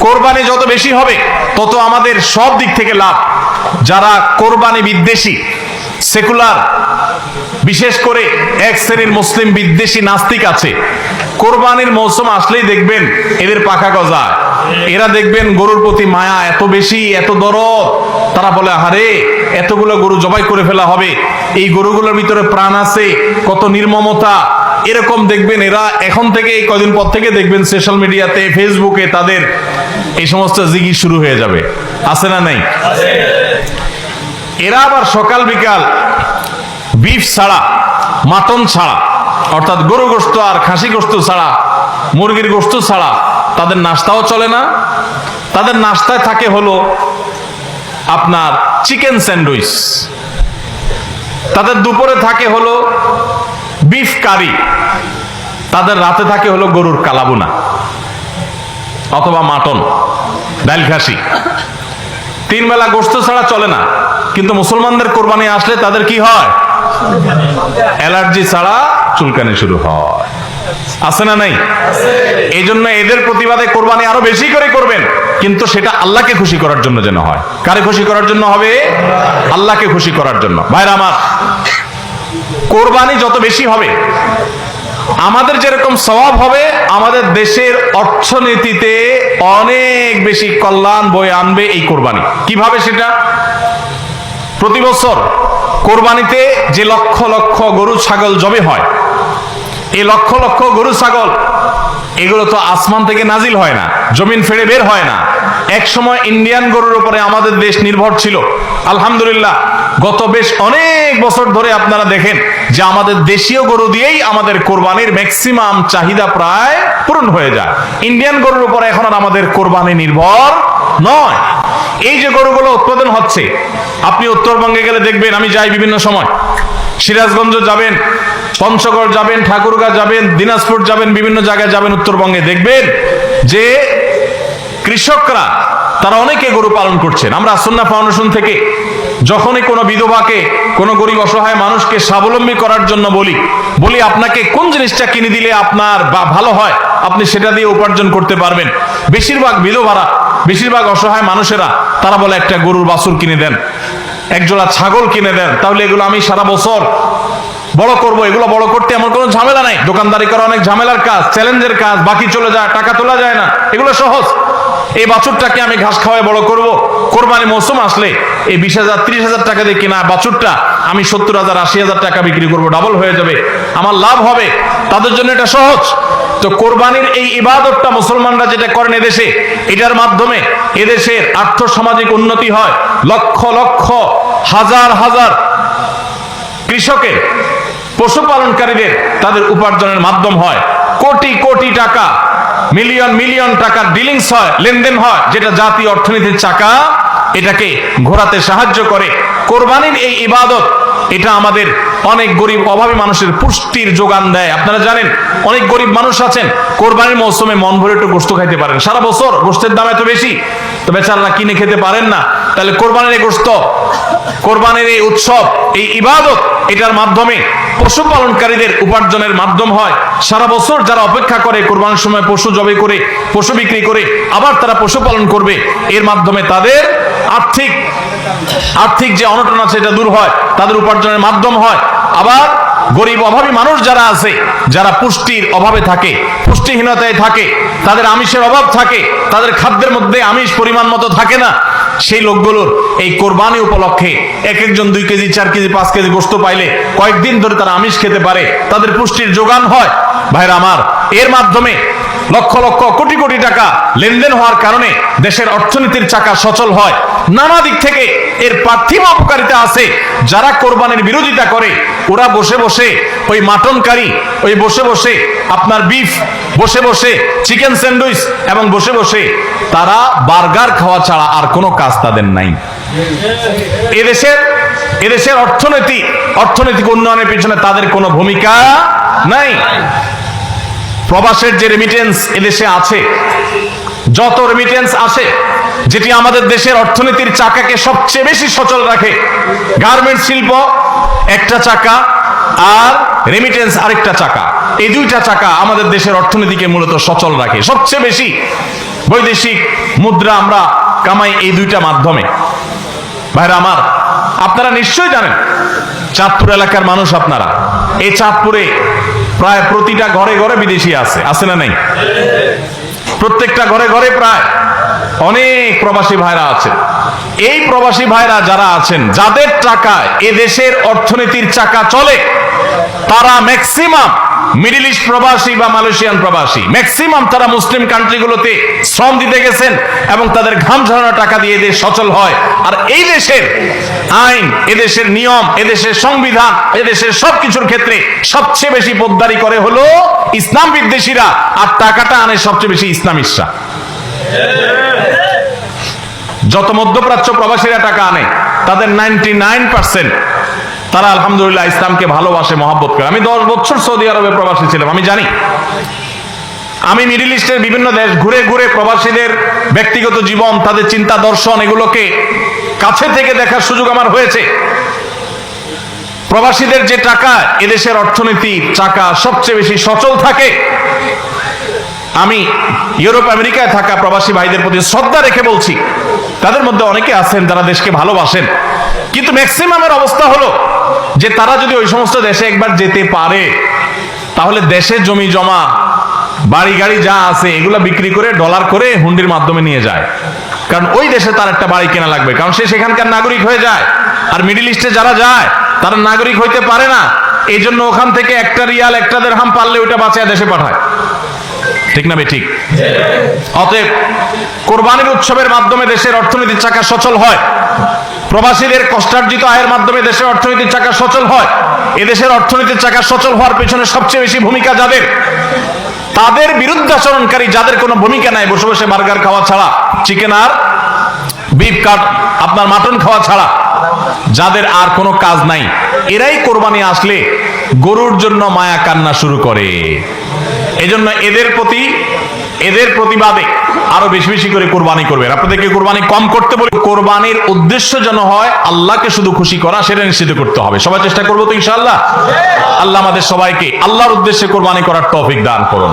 কোরবানি যত বেশি হবে তত আমাদের সব দিক থেকে লাভ। যারা কোরবানি বিদ্বেষী, সেকুলার, বিশেষ করে এক শ্রেণীর মুসলিম বিদ্বেষী নাস্তিক আছে, কোরবানির মৌসুম আসলেই দেখবেন এদের পাখা গজায়। এরা দেখবেন গরুর প্রতি মায়া এত বেশি, এত দরদ, তারা বলে আরে এতগুলো গরু জবাই করে ফেলা হবে, এই গরুগুলোর ভিতরে প্রাণ আছে, কত নির্মমতা। এরকম দেখবেন এরা এখন থেকে, এই কদিন পর থেকে দেখবেন সোশ্যাল মিডিয়াতে, ফেসবুকে তাদের এই সমস্ত জিগি শুরু হয়ে যাবে। আছে না নাই? এরা আবার সকাল বিকাল বিফ ছাড়া, মাটন ছাড়া, অর্থাৎ গরু গোশত আর খাসি গোশত ছাড়া, মুরগির গোশত ছাড়া তাদের নাস্তাও চলে না। তাদের নাস্তায় থাকে হলো আপনার চিকেন স্যান্ডউইচ, তাদের দুপুরে থাকে হলো বিফ কারি, তাদের রাতে থাকে হলো গরুর কালাবুনা অথবা মাটন, ডাল খাসি। 3 বেলা গোশত ছাড়া চলে না। কিন্তু মুসলমানদের কোরবানি আসলে তাদের কি হয়? অ্যালার্জি ছাড়া চুলকানি শুরু হয়। আছে না নাই? এই জন্য এদের প্রতিবাদে কোরবানি আরো বেশি করে করবেন, কিন্তু সেটা আল্লাহকে খুশি করার জন্য যেন হয়। কারে খুশি করার জন্য হবে? আল্লাহকে খুশি করার জন্য। ভাইরা আমার, কোরবানি যত বেশি হবে আমাদের যেরকম সওয়াব হবে, আমাদের দেশের অর্থনীতিতে অনেক বেশি কল্যাণ বয়ে আনবে এই কোরবানি। কিভাবে সেটা? প্রতি বছর কোরবানিতে যে লক্ষ লক্ষ গরু ছাগল জবে হয়, এই লক্ষ লক্ষ গরু ছাগল এগুলো তো আসমান থেকে নাজিল হয় না, জমিন ফেড়ে বের হয় না। এক সময় ইন্ডিয়ান গরুর উপরে আমাদের দেশ নির্ভর ছিল। আলহামদুলিল্লাহ গত বেশ অনেক বছর ধরে আপনারা দেখেন যে আমাদের দেশীয় গরু দিয়েই আমাদের কোরবানির ম্যাক্সিমাম চাহিদা প্রায় পূরণ হয়ে যায়। ইন্ডিয়ান গরুর উপরে এখন আর আমাদের কোরবানি নির্ভর নয়। এই যে গরুগুলো উৎপাদন হচ্ছে, আপনি উত্তরবঙ্গে গেলে দেখবেন, আমি যাই বিভিন্ন সময়, সিরাজগঞ্জ যাবেন, পঞ্চগড় যাবেন, ঠাকুরগাঁ যাবেন, দিনাজপুর যাবেন, বিভিন্ন জায়গায় যাবেন উত্তরবঙ্গে, দেখবেন যে কৃষকরা তারা অনেকে গরু পালন করছেন। আমরা সুন্নাহ ফাউন্ডেশন থেকে যখনই কোনো বিধবাকে, কোনো গরিব অসহায় মানুষকে স্বাবলম্বী করার জন্য বলি আপনাকে কোন জিনিসটা কিনে দিলে আপনার ভালো হয়, আপনি সেটা দিয়ে উপার্জন করতে পারবেন। বেশিরভাগ বিধবারা, বেশিরভাগ অসহায় মানুষেরা তারা বলে একটা গরুর বাছুর কিনে দেন, একজোড়া ছাগল কিনে দেন, তাহলে এগুলো আমি সারা বছর বড় করব। এগুলো বড় করতে আমার কোনো ঝামেলা নাই। দোকানদারি করা অনেক ঝামেলার কাজ, চ্যালেঞ্জের কাজ, বাকি চলে যায়, টাকা তোলা যায় না, এগুলো সহজ। এই বাছুরটাকে আমি ঘাস খাওয়ায় বড় করব। কোরবানি মৌসুম আসলে এই 20,000 30,000 টাকা দিয়ে কেনা বাছুরটা আমি 70,000 80,000 টাকা বিক্রি করব, ডাবল হয়ে যাবে, আমার লাভ হবে। তাদের জন্য এটা সহজ। তো কোরবানির এই ইবাদতটা মুসলমানরা যেটা করেন এদেশে, এটার মাধ্যমে এদেশের আর্থসামাজিক উন্নতি হয়। লক্ষ লক্ষ হাজার হাজার কৃষকের, পশুপালনকারীদের তাদের উপার্জনের মাধ্যম হয়। কোটি কোটি টাকা, মিলিয়ন মিলিয়ন টাকার ডিলিংস হয়, লেনদেন হয়, যেটা জাতীয় অর্থনীতির চাকা এটাকে ঘোরাতে সাহায্য করে। কোরবানির এই ইবাদত এটা আমাদের অনেক গরিব অভাবী মানুষের পুষ্টির যোগান দেয়। আপনারা জানেন অনেক গরিব মানুষ আছেন কোরবানির মৌসুমে মন ভরে একটু গোশত খাইতে পারেন, সারা বছর গোশতের দাম এত বেশি, তো বেচারারা কিনে খেতে পারেন না। তাহলে কোরবানির এই গোশত, কোরবানির এই উৎসব, এই ইবাদত, এটার মাধ্যমে পশুপালনকারীদের উপার্জনের মাধ্যম হয়। সারা বছর যারা অপেক্ষা করে কোরবানির সময় পশু জবাই করে, পশু বিক্রি করে আবার তারা পশুপালন করবে, এর মাধ্যমে তাদের আর্থিক যে অনটন আছে এটা দূর হয়, তাদের উপার্জনের মাধ্যম হয়। আবার গরিব অভাবী মানুষ যারা আছে, যারা পুষ্টির অভাবে থাকে, পুষ্টিহীনতায় থাকে, তাদের আমিষের অভাব থাকে, তাদের খাদ্যের মধ্যে আমিষ পরিমাণ মতো থাকে না, সেই লোকগুলোর এই কোরবানি উপলক্ষে এক একজন 2 কেজি 4 কেজি 5 কেজি গোশত পাইলে কয়েকদিন ধরে তারা আমিষ খেতে পারে, তাদের পুষ্টির যোগান হয়। ভাইরা আমার, এর মাধ্যমে লক্ষ লক্ষ কোটি কোটি টাকা লেনদেন হওয়ার কারণে দেশের অর্থনীতির চাকা সচল হয়। নানা দিক থেকে এর পার্থিব উপকারিতা আছে। যারা কোরবানির বিরোধিতা করে ওরা বসে বসে ওই মাটন কারি, ওই বসে বসে আপনার বিফ, বসে বসে চিকেন স্যান্ডউইচ, এবং বসে বসে তারা বার্গার খাওয়া ছাড়া আর কোনো কাজ তাদের নাই। এদেশের অর্থনৈতিক উন্নয়নের পিছনে তাদের কোনো ভূমিকা নাই। প্রবাসের যে রেমিটেন্স এদেশে আছে, যত রেমিটেন্স আসে, যেটি আমাদের দেশের অর্থনীতির চাকাকে সবচেয়ে বেশি সচল রাখে, গার্মেন্টস শিল্প একটা চাকা আর রেমিটেন্স আরেকটা চাকা, এই 2টা চাকা আমাদের দেশের অর্থনীতিকে মূলত সচল রাখে। সবচেয়ে বেশি বৈদেশিক মুদ্রা আমরা কামাই এই দুইটা মাধ্যমে। ভাইরা আমার, আপনারা নিশ্চয়ই জানেন চাঁদপুর এলাকার মানুষ আপনারা, এই চাঁদপুরে প্রায় প্রতিটা ঘরে ঘরে বিদেশি আছে না নাই? প্রত্যেকটা ঘরে ঘরে প্রায় অনেক প্রবাসী ভাইরা আছেন। এই প্রবাসী ভাইরা যারা আছেন, যাদের টাকায় এদেশের অর্থনীতির চাকা চলে, তারা ম্যাক্সিমাম মিডল ইস্ট প্রবাসী বা মালয়েশিয়ান প্রবাসী, ম্যাক্সিমাম তারা মুসলিম কান্ট্রিগুলোতে শ্রম দিতে গেছেন এবং তাদের ঘাম ঝরানো টাকা দিয়ে দেশ সচল হয়। আর এই দেশের আইন, এদেশের নিয়ম, এদেশের সংবিধান, এদেশের সবকিছুর ক্ষেত্রে সবচেয়ে বেশি পোদ্দারি করে হলো ইসলাম বিদ্বেষীরা, আর টাকাটা আনে সবচেয়ে বেশি ইসলামিস্টরা। যত মধ্যপ্রাচ্য প্রবাসীরা টাকা আনে, তাদের 99% তারা আলহামদুলিল্লাহ ইসলামকে ভালোবাসে, মহব্বত করে। আমি 10 বছর সৌদি আরবে প্রবাসী ছিলাম, আমি জানি। আমি মিডল ইস্টের বিভিন্ন দেশ ঘুরে ঘুরে প্রবাসীদের ব্যক্তিগত জীবন, তাদের চিন্তা দর্শন, এগুলোকে কাছে থেকে দেখার সুযোগ আমার হয়েছে। প্রবাসীদের যে টাকা, এদেশের অর্থনীতির চাকা সবচেয়ে বেশি সচল থাকে। আমি ইউরোপ আমেরিকায় থাকা প্রবাসী ভাইদের প্রতি শ্রদ্ধা রেখে বলছি, তাদের মধ্যে অনেকে আছেন যারা দেশকে ভালোবাসেন, কিন্তু ম্যাক্সিমামের অবস্থা হলো যে তারা যদি ওই সমস্ত দেশে একবার যেতে পারে, তাহলে দেশে জমি জমা, বাড়ি গাড়ি যা আছে এগুলো বিক্রি করে ডলার করে হুন্ডির মাধ্যমে নিয়ে যায়। কারণ ওই দেশে তার একটা বাড়ি কেনা লাগবে, কারণ সে সেখানকার নাগরিক হয়ে যায়। আর মিডল ইস্টে যারা যায় তারা নাগরিক হইতে পারে না, এই জন্য ওখান থেকে একটা রিয়াল, একটা দিরহাম পারলে ওইটা বাঁচিয়ে দেশে পাঠায়। ঠিক না ঠিক? অতএব কোরবানির উৎসবের মাধ্যমে দেশের অর্থনীতির চাকা সচল হয়, প্রবাসীদের কষ্টার্জিত আয়ের মাধ্যমে দেশের অর্থনীতির চাকা সচল হয়। এদেশের অর্থনীতির চাকা সচল হওয়ার পেছনে সবচেয়ে বেশি ভূমিকা যাদের, তাদের বিরুদ্ধাচরণকারী যাদের কোনো ভূমিকা নাই, বসে বসে বার্গার খাওয়া ছাড়া, চিকেন আর বিফ কাট, আপনার মাটন খাওয়া ছাড়া যাদের আর কোনো কাজ নাই, এরাই কোরবানি আসলে গরুর জন্য মায়া কান্না শুরু করে। এজন্য এদের প্রতিবাদে আরো বেশি বেশি করে কোরবানি করবেন। আপনাদেরকে কোরবানি কম করতে বলি, কোরবানির উদ্দেশ্য যেন হয় আল্লাহকে শুধু খুশি করা, সেটা নিশ্চিত করতে হবে। সবাই চেষ্টা করবো তো ইনশাআল্লাহ? আল্লাহ আমাদের সবাইকে আল্লাহর উদ্দেশ্যে কোরবানি করার তৌফিক দান করুন।